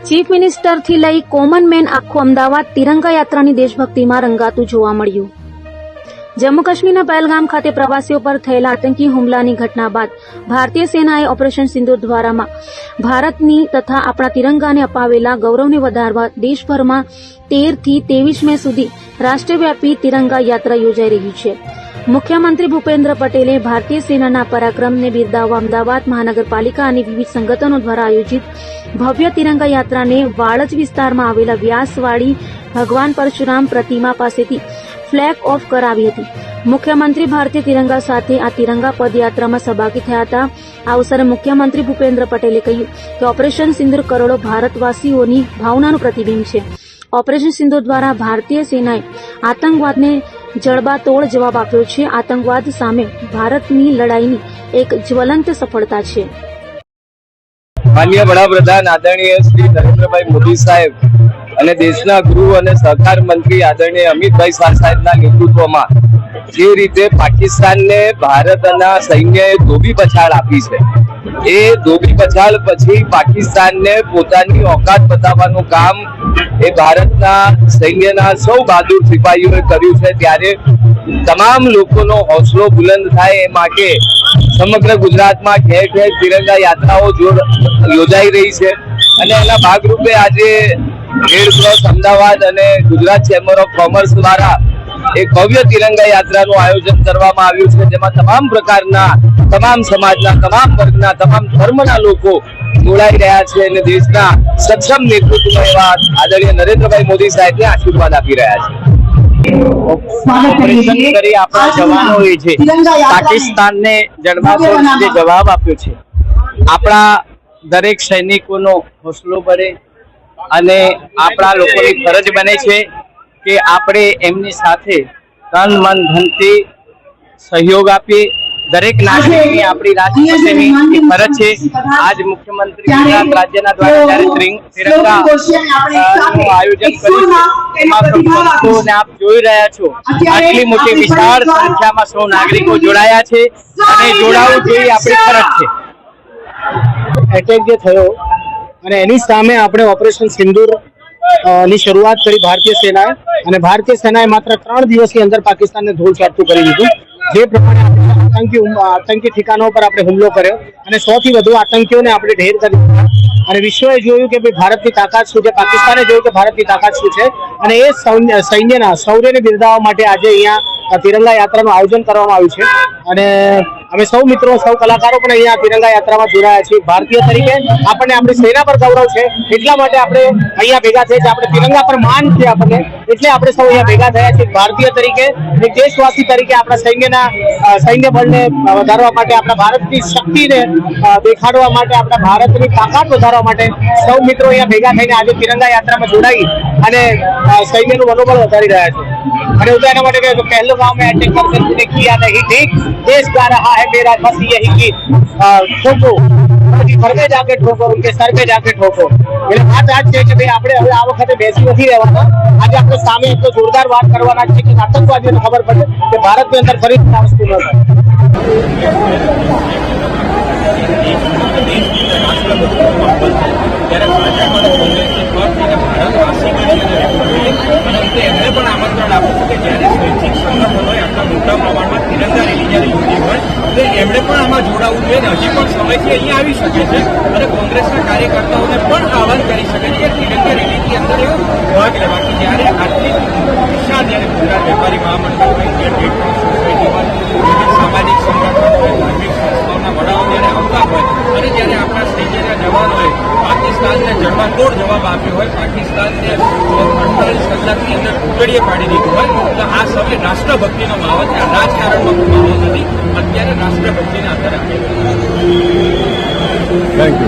Chief મિનિસ્ટરથી લઈ common main આખું અમદાવાદ તિરંગા યાત્રાની દેશભક્તિમાં રંગાતું જોવા મળ્યું. જમ્મુ કાશ્મીરના પહેલગામ ખાતે પ્રવાસીઓ પર થયેલા આતંકી હુમલાની ઘટના બાદ ભારતીય સેનાએ ઓપરેશન સિંદૂર દ્વારામાં ભારતની તથા આપણા તિરંગાને અપાવેલા ગૌરવને વધારવા દેશભરમાં 13 થી 23 મે સુધી રાષ્ટ્રવ્યાપી તિરંગા યાત્રા યોજાઈ રહી છે. મુખ્યમંત્રી ભૂપેન્દ્ર પટેલે ભારતીય સેનાના પરાક્રમને બિરદાવવા અમદાવાદ મહાનગરપાલિકા અને વિવિધ સંગઠનો દ્વારા આયોજિત ભવ્ય તિરંગા યાત્રાને વાડજ વિસ્તારમાં આવેલા વ્યાસવાડી ભગવાન પરશુરામ પ્રતિમા પાસેથી ફ્લેગ ઓફ કરાવી હતી. મુખ્યમંત્રી ભારતીય તિરંગા સાથે આ તિરંગા પદયાત્રામાં સહભાગી થયા હતા. આ અવસરે મુખ્યમંત્રી ભૂપેન્દ્ર પટેલે કહ્યું કે ઓપરેશન સિંદૂર કરોડો ભારતવાસીઓની ભાવનાનું પ્રતિબિંબ છે. ઓપરેશન સિંદૂર દ્વારા ભારતીય સેનાએ આતંકવાદને જડબાતોડ જવાબ આપ્યો છે. આતંકવાદ સામે ભારતની લડાઈની એક જ્વલંત સફળતા છે. માનનીય વડાપ્રધાન આદરણીય શ્રી નરેન્દ્રભાઈ મોદી સાહેબ અને દેશના ગૃહ અને સહકાર મંત્રી આદરણીય અમિતભાઈ શાહ સાહેબના નેતૃત્વમાં જે રીતે પાકિસ્તાનને ભારતના સૈન્યએ ધોબી પછાડ આપી છે, એ ધોબી પછાડ પછી પાકિસ્તાનને પોતાની ઓકાત બતાવવાનું કામ એ ભારતના સૈન્યના સૌ બહાદુર સિપાહીઓએ કર્યું છે. ત્યારે તમામ લોકોનો હોંસલો બુલંદ થાય એ માટે સમગ્ર ગુજરાતમાં ઠેર ઠેર તિરંગા યાત્રાઓ યોજાઈ રહી છે અને એના ભાગરૂપે આજે રેડ ક્રોસ અમદાવાદ અને ગુજરાત ચેમ્બર ઓફ કોમર્સ દ્વારા એક ભવ્ય તિરંગા યાત્રાનું આયોજન કરવામાં આવ્યું છે, જેમાં તમામ પ્રકારના, તમામ સમાજના, તમામ વર્ગના, તમામ ધર્મના લોકો જોડાઈ રહ્યા છે અને દેશના સક્ષમ નેતૃત્વ એવા આદરણીય નરેન્દ્રભાઈ મોદી સાહેબને આશીર્વાદ આપી રહ્યા છે. ઓપરેશન કરી આપણા જવાનોએ છે પાકિસ્તાનને જડબાતોડ જે જવાબ આપ્યો છે, આપણા દરેક સૈનિકોનો હોસલો ભરે અને આપણા લોકોની ફરજ બને છે કે આપણે એમની સાથે તન મન ધનથી સહયોગ આપીએ. દરેક નાગરિકની આપણી રાજ્યની ફરજ છે. આજ મુખ્યમંત્રી ગુજરાત રાજ્યના દ્વારા જ્યારે તિરંગા આયોજન કર્યું છે, એમાં ભક્તોને આપ જોઈ રહ્યા છો, આટલી મોટી વિશાળ સંખ્યામાં સૌ નાગરિકો જોડાયા છે અને જોડાવું જોઈએ, આપણી ફરજ છે. એટેક જે થયો અને એની સામે આપણે ઓપરેશન સિંદૂર ની શરૂઆત કરી ભારતીય સેનાએ, અને ભારતીય સેનાએ માત્ર 3 દિવસની અંદર પાકિસ્તાનને ધૂળ ચાટતું કરી દીધું. જે પ્રમાણે આતંકી ઠિકાણો પર આપણે હુમલો કર્યો અને 100 થી વધુ આતંકીઓને આપણે ઢેર કરી અને વિશ્વએ જોયું કે ભાઈ ભારતની તાકાત શું છે, પાકિસ્તાને જોયું કે ભારતની તાકાત શું છે અને એ સૈન્યના શૌર્યને બિરદાવવા માટે આજે અહીંયા તિરંગા યાત્રાનું આયોજન કરવામાં આવ્યું છે. અને અમે સૌ મિત્રો, સૌ કલાકારો પણ અહીંયા તિરંગા યાત્રામાં જોડાયા છીએ. ભારતીય તરીકે આપણને આપણી સેના પર ગૌરવ છે, એટલા માટે આપણે અહીંયા ભેગા થયા છીએ. આપણે તિરંગા પર માન છે આપણને, એટલે આપણે સૌ અહીંયા ભેગા થયા છીએ. ભારતીય તરીકે, એક દેશવાસી તરીકે આપણા સૈન્ય બળને વધારવા માટે, આપણા ભારતની શક્તિને દેખાડવા માટે, આપણા ભારતની તાકાત વધારવા માટે સૌ મિત્રો અહીંયા ભેગા થઈને આજે તિરંગા યાત્રામાં જોડાઈ અને સૈન્યનું મનોબળ વધારી રહ્યા છે. અને હું તો એના માટે કહ્યું કે પહેલો ગાંવ મેં અટેક कर तुमने किया नहीं ठीक, देश गा रहा है मेरा बस यही गीत, ठोको घर में जाके ठोको, उनके सर पे जाके ठोको. એટલે વાત આજ છે કે ભાઈ આપણે હવે આ વખતે બેસી નથી રહેવાના. આજે આપણે સામે એટલો જોરદાર વાત કરવાના છે કે આતંકવાદીઓને ખબર પડે કે ભારતની અંદર ફરીથી આ વસ્તુ ન થાય. એમને પણ આમંત્રણ આપું છું કે જ્યારે સ્વૈચ્છિક સંગઠનોએ આટલા મોટા પ્રમાણમાં તિરંગા રેલી જ્યારે યોજી હોય તો એમણે પણ આમાં જોડાવવું જોઈએ. હજી પણ સમયથી અહીંયા આવી શકે છે અને કોંગ્રેસના કાર્યકર્તાઓને પણ આહવાન કરી શકે છે કે તિરંગા રેલીની અંદર એવો ભાગ લેવા કે જ્યારે આટલી વિશાળ, જ્યારે ગુજરાત વેપારી મહામંડળ હોય, રેડ ક્રોસ સોસાયટી હોય, વિવિધ સામાજિક સંગઠનો હોય, ધાર્મિક સંસ્થાઓના વડાઓ જ્યારે આવતા હોય અને જ્યારે આપણા સૈન્યના જવાનોએ પાકિસ્તાનને જડબાતોડ જવાબ આપ્યો હોય, પાકિસ્તાનને 48 કલાકની અંદર ઉકળીએ પાડી દીધું હોય, તો આ સમય રાષ્ટ્રભક્તિનો માહોલ છે. આ રાજકારણનો માહોલ નથી, અત્યારે રાષ્ટ્રભક્તિના આધારે આપણે. Thank you.